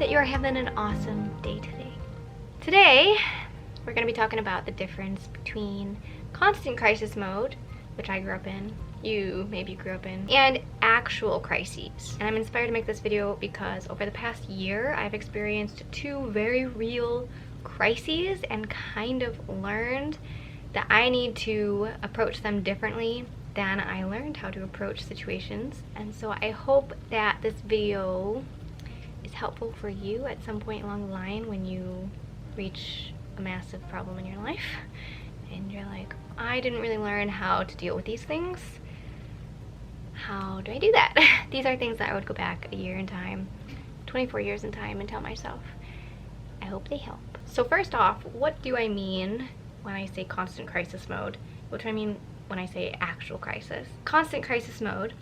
that you are having an awesome day today. Today, we're going to be talking about the difference between constant crisis mode, which I grew up in, you maybe grew up in, and actual crises. And I'm inspired to make this video because over the past year, I've experienced two very real crises and kind of learned that I need to approach them differently than I learned how to approach situations. And so I hope that this video is helpful for you at some point along the line when you reach a massive problem in your life and you're like, I didn't really learn how to deal with these things. How do I do that? These are things that I would go back a year in time, 24 years in time, and tell myself. I hope they help. So first off, what do I mean when I say constant crisis mode? What do I mean when I say actual crisis? Constant crisis mode,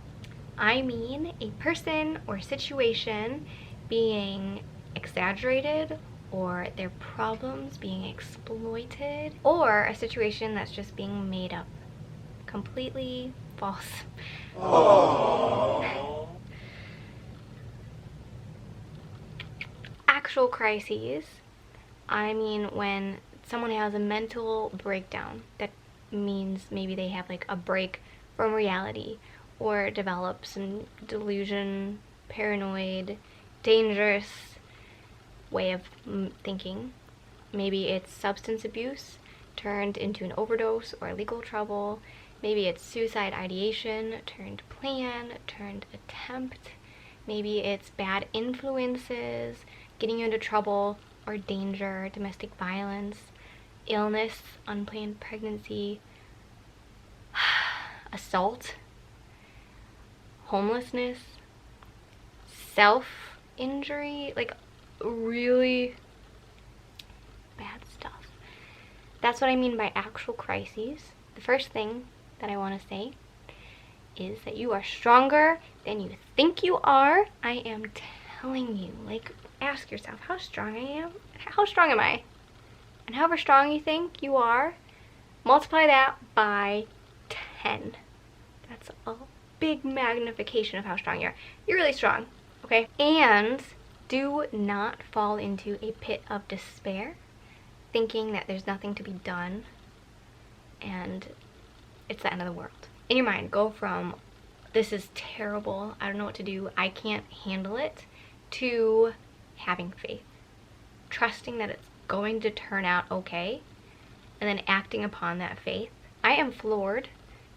I mean a person or situation being exaggerated, or their problems being exploited, or a situation that's just being made up. Completely false. Aww. Actual crises, I mean when someone has a mental breakdown. That means maybe they have like a break from reality or develop some delusion, paranoid, dangerous way of thinking. Maybe it's substance abuse turned into an overdose or legal trouble. Maybe it's suicide ideation turned plan, turned attempt. Maybe it's bad influences getting you into trouble or danger, domestic violence, illness, unplanned pregnancy, assault, homelessness, self-injury, like really bad stuff. That's what I mean by actual crises. The first thing that I want to say is that you are stronger than you think you are. I am telling you, like, ask yourself how strong I am. How strong am I? And however strong you think you are, multiply that by 10. That's a big magnification of how strong you are. You're really strong, okay? And do not fall into a pit of despair, thinking that there's nothing to be done and it's the end of the world. In your mind, go from, this is terrible, I don't know what to do, I can't handle it, to having faith. Trusting that it's going to turn out okay, and then acting upon that faith. I am floored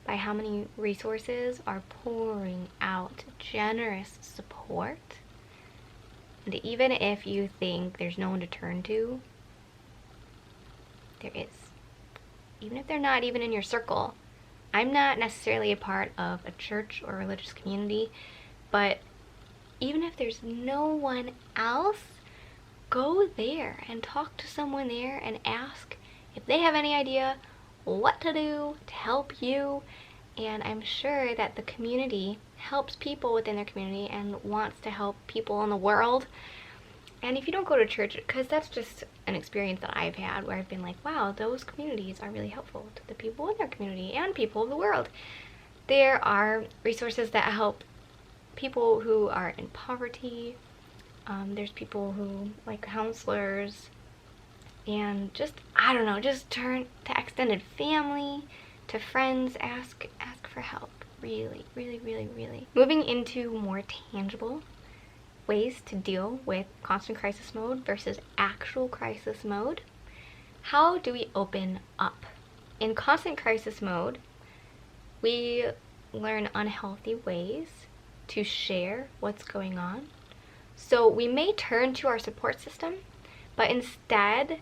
by how many resources are pouring out generous support. And even if you think there's no one to turn to, there is. Even if they're not even in your circle. I'm not necessarily a part of a church or religious community, but even if there's no one else, go there and talk to someone there and ask if they have any idea what to do to help you. And I'm sure that the community helps people within their community and wants to help people in the world. And if you don't go to church, because that's just an experience that I've had where I've been like, wow, those communities are really helpful to the people in their community and people of the world. There are resources that help people who are in poverty. There's people who, like counselors, and just, I don't know, just turn to extended family, to friends, ask for help. Really, really, really, really. Moving into more tangible ways to deal with constant crisis mode versus actual crisis mode. How do we open up? In constant crisis mode, we learn unhealthy ways to share what's going on. So we may turn to our support system, but instead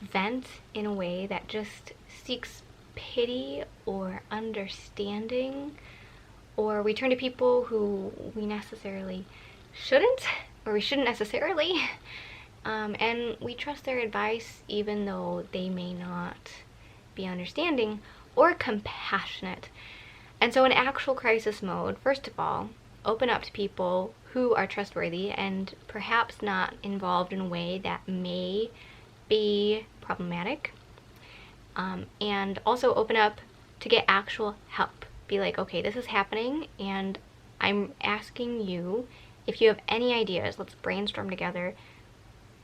vent in a way that just seeks pity or understanding, or we turn to people who we necessarily shouldn't, or we shouldn't necessarily, and we trust their advice even though they may not be understanding or compassionate. And so in actual crisis mode, first of all, open up to people who are trustworthy and perhaps not involved in a way that may be problematic, and also open up to get actual help. Be like, okay, this is happening and I'm asking you if you have any ideas, let's brainstorm together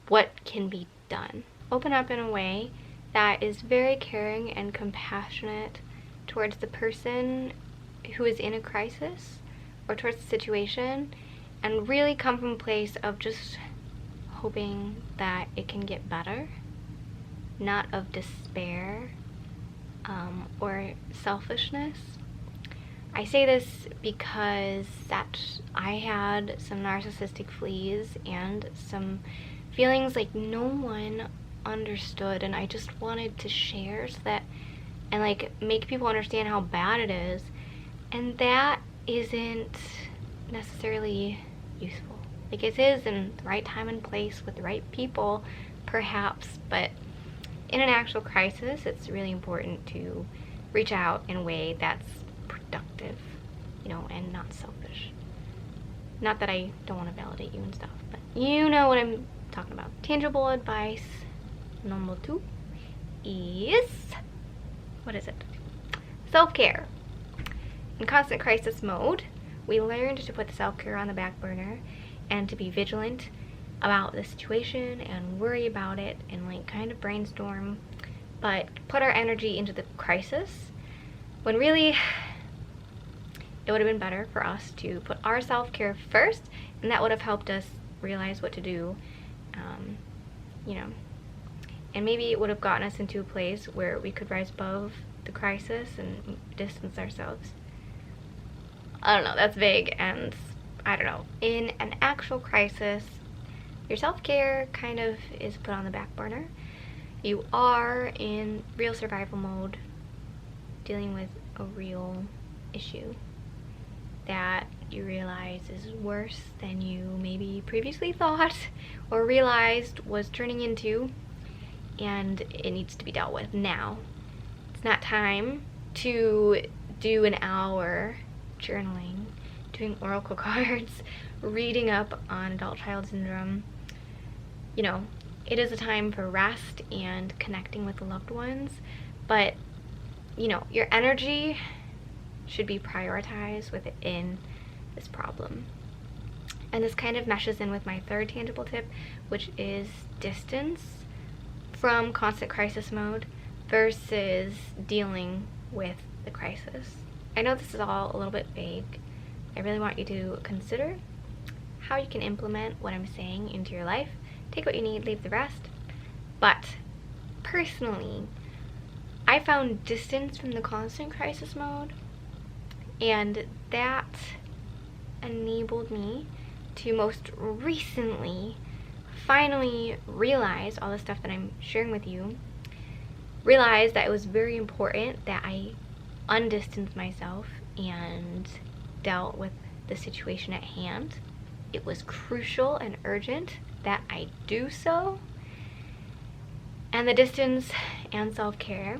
what can be done. Open up in a way that is very caring and compassionate towards the person who is in a crisis or towards the situation, and really come from a place of just hoping that it can get better, not of despair or selfishness. I say this because I had some narcissistic fleas and some feelings like no one understood, and I just wanted to share so that, and like make people understand how bad it is, and that isn't necessarily useful. Like, it is in the right time and place with the right people, perhaps, but in an actual crisis, it's really important to reach out in a way that's productive, and not selfish. Not that I don't want to validate you and stuff, but you know what I'm talking about. Tangible advice number 2 is, what is it? Self-care. In constant crisis mode, we learned to put the self-care on the back burner and to be vigilant about the situation and worry about it and like kind of brainstorm, but put our energy into the crisis when really it would have been better for us to put our self-care first, and that would have helped us realize what to do, and maybe it would have gotten us into a place where we could rise above the crisis and distance ourselves. I don't know, that's vague, and I don't know. In an actual crisis, your self-care kind of is put on the back burner. You are in real survival mode, dealing with a real issue that you realize is worse than you maybe previously thought or realized was turning into, and it needs to be dealt with now. It's not time to do an hour journaling, doing oracle cards, reading up on adult-child syndrome. It is a time for rest and connecting with the loved ones, but your energy should be prioritized within this problem. And this kind of meshes in with my third tangible tip, which is distance from constant crisis mode versus dealing with the crisis. I know this is all a little bit vague. I really want you to consider how you can implement what I'm saying into your life. Take what you need, leave the rest. But personally, I found distance from the constant crisis mode, and that enabled me to most recently finally realize all the stuff that I'm sharing with you. Realize that it was very important that I undistanced myself and dealt with the situation at hand. It was crucial and urgent that I do so. And the distance and self-care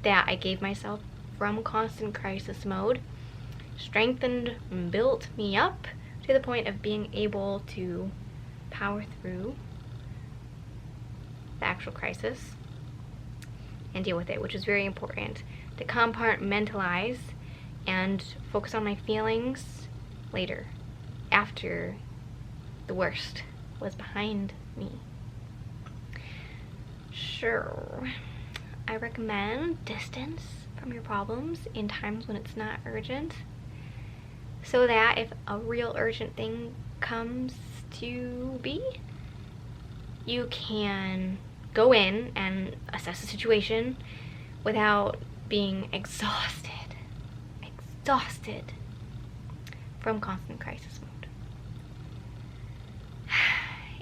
that I gave myself from constant crisis mode strengthened and built me up to the point of being able to power through the actual crisis and deal with it, which is very important. To compartmentalize and focus on my feelings later, after the worst was behind me. Sure, I recommend distance from your problems in times when it's not urgent, so that if a real urgent thing comes to be, you can go in and assess the situation without being exhausted from constant crisis mode.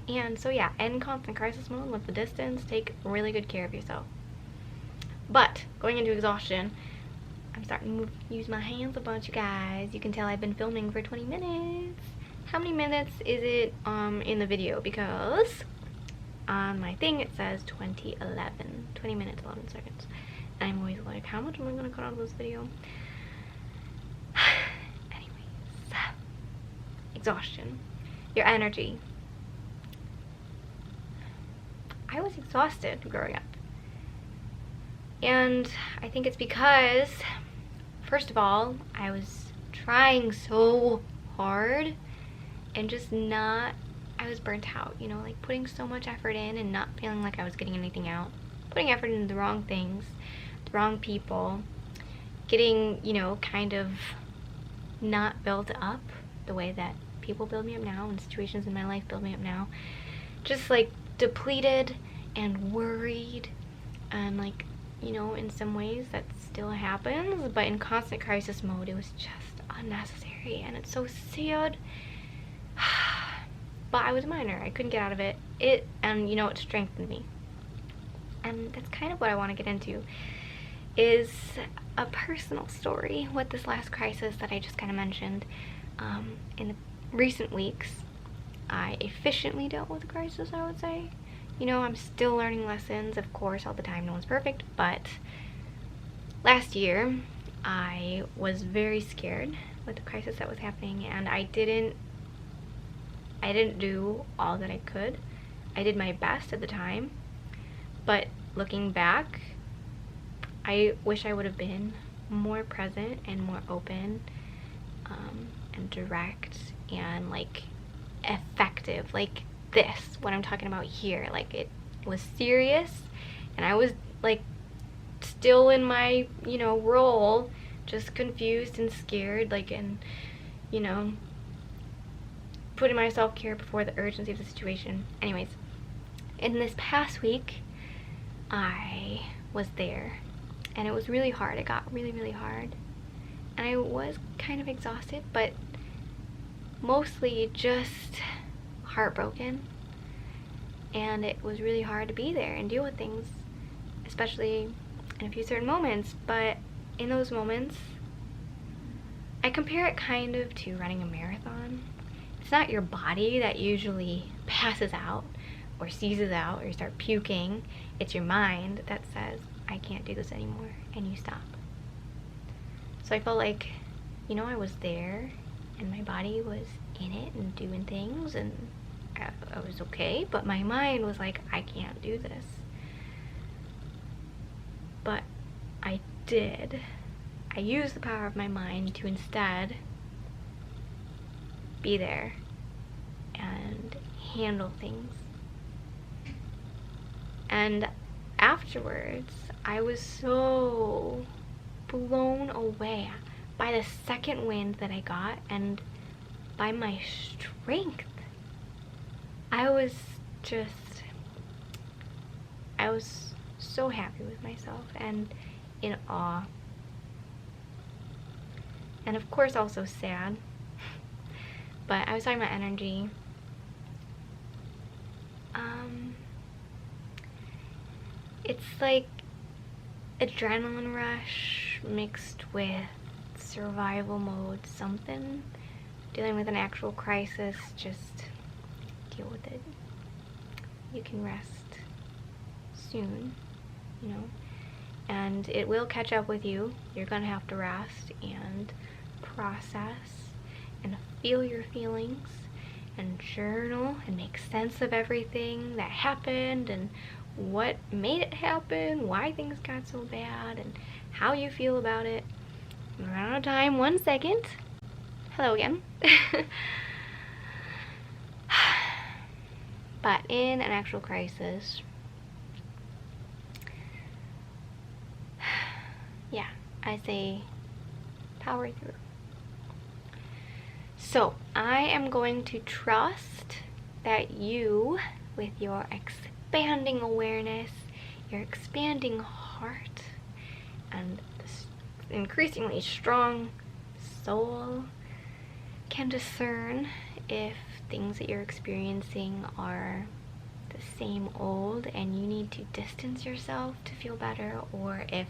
And so yeah, in constant crisis mode with the distance, take really good care of yourself. But going into exhaustion, I'm starting to use my hands a bunch, you guys. You can tell I've been filming for 20 minutes. How many minutes is it in the video? Because on my thing it says 20 minutes 11 seconds. And I'm always like, how much am I gonna cut out of this video? Anyways, exhaustion, your energy. I was exhausted growing up, and I think it's because, first of all, I was trying so hard and just not, I was burnt out, you know, like putting so much effort in and not feeling like I was getting anything out. Putting effort into the wrong things, the wrong people, getting, you know, kind of not built up the way that people build me up now and situations in my life build me up now. Just like depleted and worried, and like, you know, in some ways that still happens, but in constant crisis mode, it was just unnecessary, and it's so sad. But I was a minor, I couldn't get out of it. And you know, it strengthened me. And that's kind of what I want to get into, is a personal story with this last crisis that I just kind of mentioned. In the recent weeks, I efficiently dealt with the crisis, I would say. You know, I'm still learning lessons, of course, all the time. No one's perfect, but last year I was very scared with the crisis that was happening, and I didn't do all that I could. I did my best at the time, but looking back, I wish I would have been more present and more open, and direct and like effective, like this, what I'm talking about here. Like, it was serious, and I was like still in my, you know, role, just confused and scared, like, and, you know, putting my self-care before the urgency of the situation. Anyways, in this past week, I was there, and it was really hard. It got really, really hard, and I was kind of exhausted, but mostly just heartbroken. And it was really hard to be there and deal with things, especially in a few certain moments. But in those moments, I compare it kind of to running a marathon. It's not your body that usually passes out or seizes out or you start puking. It's your mind that says, I can't do this anymore, and you stop. So I felt like, you know, I was there and my body was in it and doing things, and I was okay, but my mind was like, I can't do this. But I did. I used the power of my mind to instead be there and handle things. And afterwards, I was so blown away by the second wind that I got and by my strength. I was so happy with myself and in awe. And of course also sad. But I was talking about energy. It's like adrenaline rush mixed with survival mode something. Dealing with an actual crisis, just deal with it. You can rest soon, you know, and it will catch up with you. You're gonna have to rest and process and feel your feelings and journal and make sense of everything that happened and what made it happen, why things got so bad, and how you feel about it. I'm running out of time. 1 second. Hello again. But in an actual crisis, yeah, I say power through. So I am going to trust that you, with your expanding awareness, your expanding heart, and this increasingly strong soul, can discern if things that you're experiencing are the same old and you need to distance yourself to feel better, or if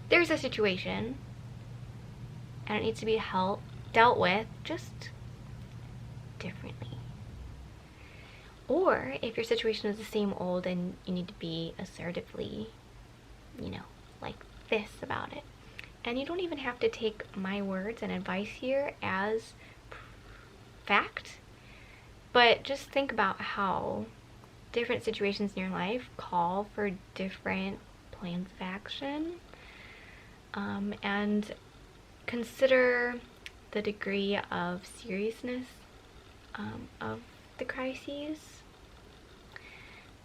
there's a situation and it needs to be dealt with just differently. Or if your situation is the same old and you need to be assertively, you know, like this about it. And you don't even have to take my words and advice here as fact, but just think about how different situations in your life call for different plans of action, and consider the degree of seriousness of the crises.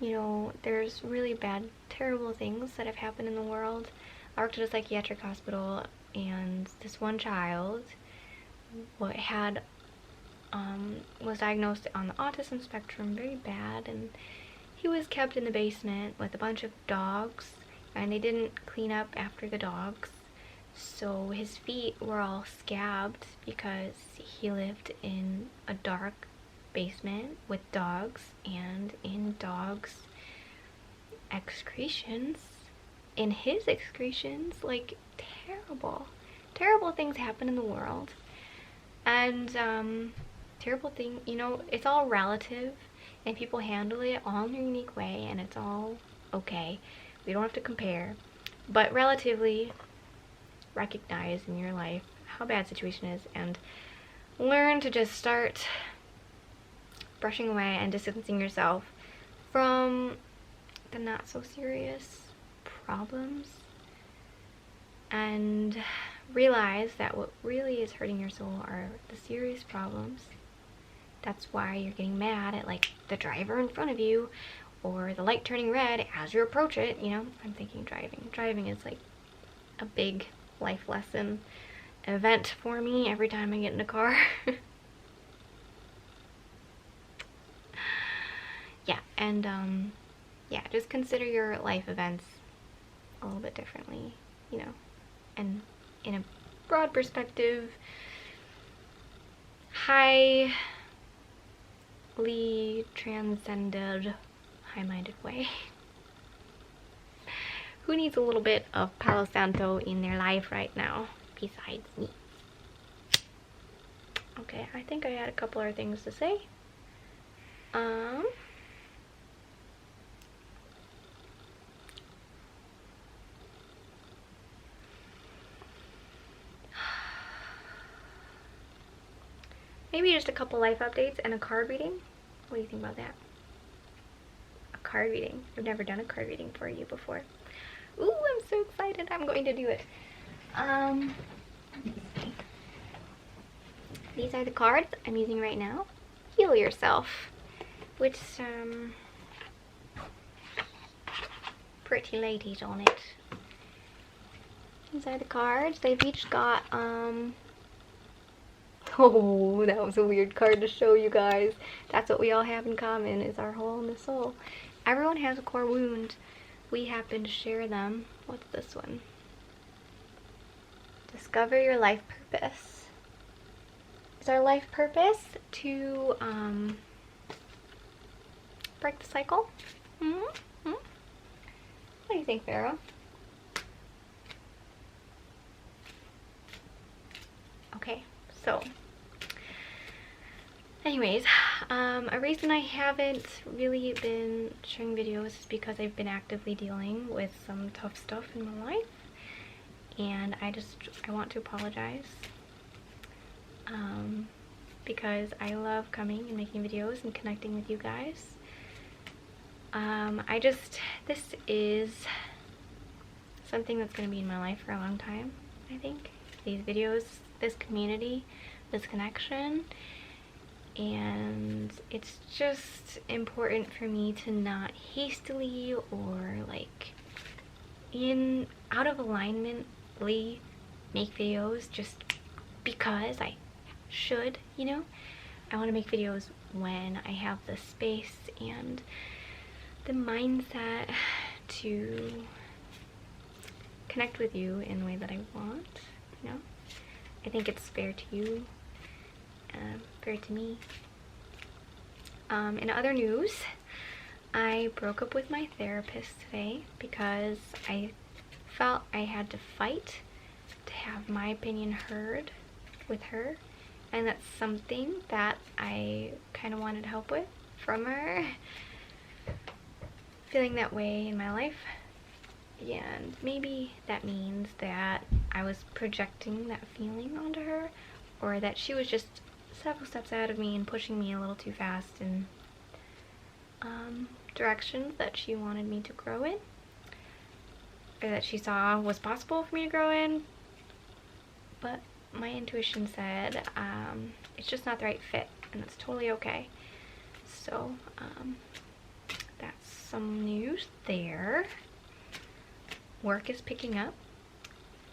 You know, there's really bad, terrible things that have happened in the world. I worked at a psychiatric hospital, and this one child had was diagnosed on the autism spectrum, very bad, and he was kept in the basement with a bunch of dogs, and they didn't clean up after the dogs, so his feet were all scabbed because he lived in a dark basement with dogs, and in dogs' excretions, in his excretions, like terrible things happen in the world. And terrible thing, you know, it's all relative, and people handle it all in their unique way, and it's all okay. We don't have to compare, but relatively recognize in your life how bad the situation is, and learn to just start brushing away and distancing yourself from the not so serious problems, and realize that what really is hurting your soul are the serious problems. That's why you're getting mad at, like, the driver in front of you, or the light turning red as you approach it. You know, I'm thinking driving is like a big life lesson event for me every time I get in a car. Yeah, and yeah, just consider your life events a little bit differently, you know, and in a broad perspective, highly transcended, high-minded way. Who needs a little bit of Palo Santo in their life right now besides me? Okay, I think I had a couple other things to say. Maybe just a couple life updates and a card reading. What do you think about that? A card reading. I've never done a card reading for you before. Ooh, I'm so excited. I'm going to do it. Let me see. These are the cards I'm using right now. Heal Yourself. With some pretty ladies on it. These are the cards. They've each got, oh, that was a weird card to show you guys. That's what we all have in common, is our hole in the soul. Everyone has a core wound. We happen to share them. What's this one? Discover your life purpose. Is our life purpose to break the cycle? What do you think, Pharaoh? Okay, so anyways, a reason I haven't really been sharing videos is because I've been actively dealing with some tough stuff in my life, and I want to apologize, because I love coming and making videos and connecting with you guys. This is something that's going to be in my life for a long time, I think. These videos, this community, this connection, and it's just important for me to not hastily or like out of alignmently make videos just because I should, you know. I want to make videos when I have the space and the mindset to connect with you in the way that I want, you know. I think it's fair to you, fair to me. In other news, I broke up with my therapist today because I felt I had to fight to have my opinion heard with her, and that's something that I kind of wanted help with from her. Feeling that way in my life, and maybe that means that I was projecting that feeling onto her, or that she was just several steps ahead of me and pushing me a little too fast in directions that she wanted me to grow in, or that she saw was possible for me to grow in. But my intuition said it's just not the right fit and it's totally okay. So, that's some news there. Work is picking up.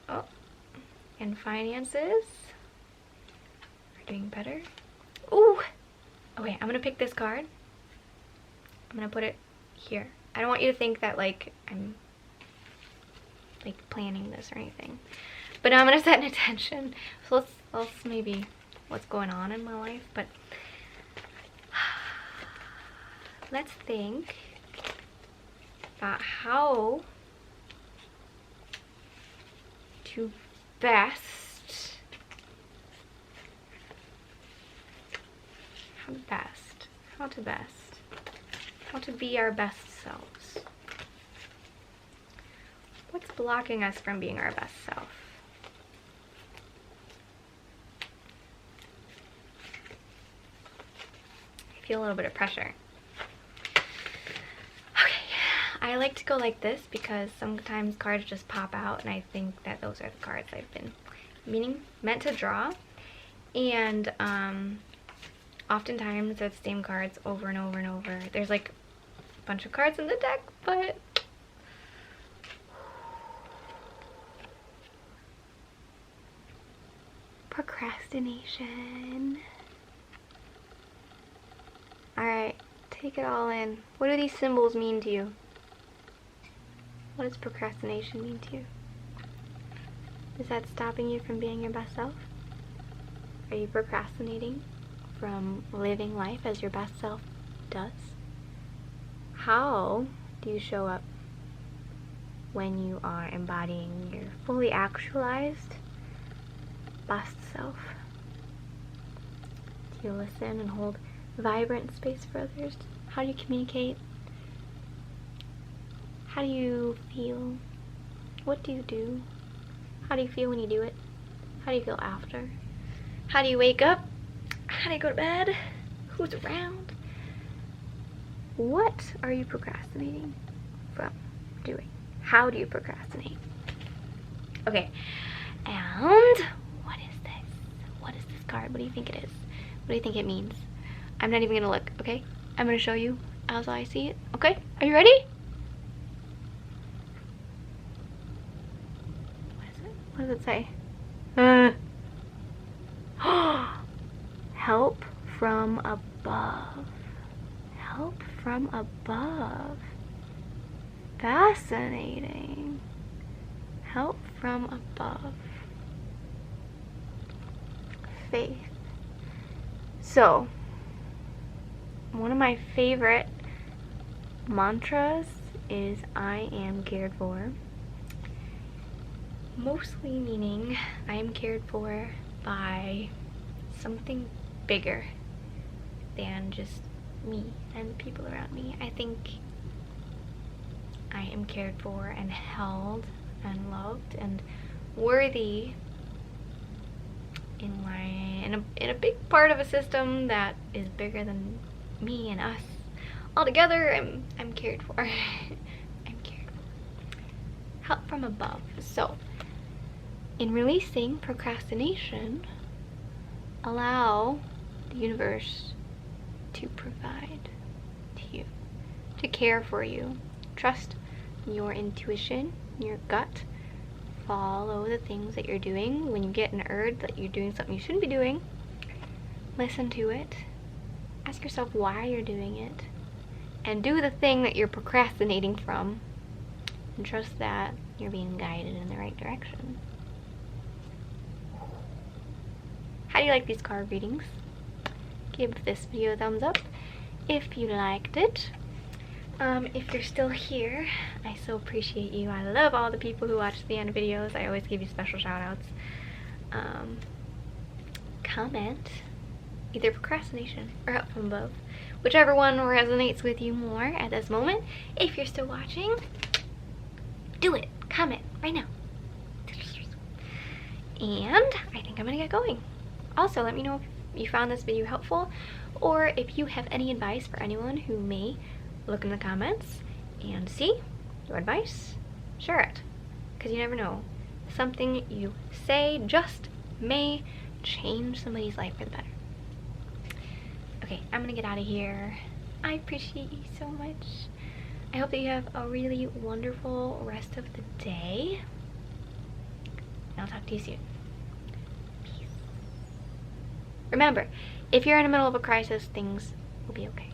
Oh, and finances are doing better. Ooh! Okay, I'm gonna pick this card. I'm gonna put it here. I don't want you to think that like I'm like planning this or anything, but I'm gonna set an intention. So let's maybe what's going on in my life, but let's think about how to how to be our best selves. What's blocking us from being our best self? I feel a little bit of pressure. Okay, I like to go like this because sometimes cards just pop out, and I think that those are the cards I've been meant to draw. And oftentimes it's the same cards over and over and over. There's like a bunch of cards in the deck, but procrastination. Alright, take it all in. What do these symbols mean to you? What does procrastination mean to you? Is that stopping you from being your best self? Are you procrastinating from living life as your best self does? How do you show up when you are embodying your fully actualized best self? Do you listen and hold vibrant space for others? How do you communicate? How do you feel? What do you do? How do you feel when you do it? How do you feel after? How do you wake up? How do you go to bed? Who's around? What are you procrastinating from doing? How do you procrastinate? Okay, and what is this? What is this card? What do you think it is? What do you think it means? I'm not even gonna look, okay? I'm gonna show you as I see it, okay? Are you ready? What is it? What does it say? Help from above. Help from above. Fascinating. Help from above. Faith. So, one of my favorite mantras is I am cared for. Mostly meaning I am cared for by something bigger than just me and the people around me. I think I am cared for and held and loved and worthy in a big part of a system that is bigger than me and us. Altogether, I'm cared for. I'm cared for. Help from above. So, in releasing procrastination, allow the universe to provide to you, to care for you. Trust your intuition, your gut. Follow the things that you're doing. When you get an urge that you're doing something you shouldn't be doing, listen to it. Ask yourself why you're doing it. And do the thing that you're procrastinating from. And trust that you're being guided in the right direction. How do you like these card readings? Give this video a thumbs up if you liked it. If you're still here, I so appreciate you. I love all the people who watch the end videos. I always give you special shout outs. Comment either procrastination or help from above, whichever one resonates with you more at this moment. If you're still watching, do it. Comment right now. And I think I'm gonna get going. Also, let me know if you found this video helpful, or if you have any advice for anyone who may look in the comments and see your advice, share it, because you never know. Something you say just may change somebody's life for the better. Okay, I'm gonna get out of here. I appreciate you so much. I hope that you have a really wonderful rest of the day. And I'll talk to you soon. Peace. Remember, if you're in the middle of a crisis, things will be okay.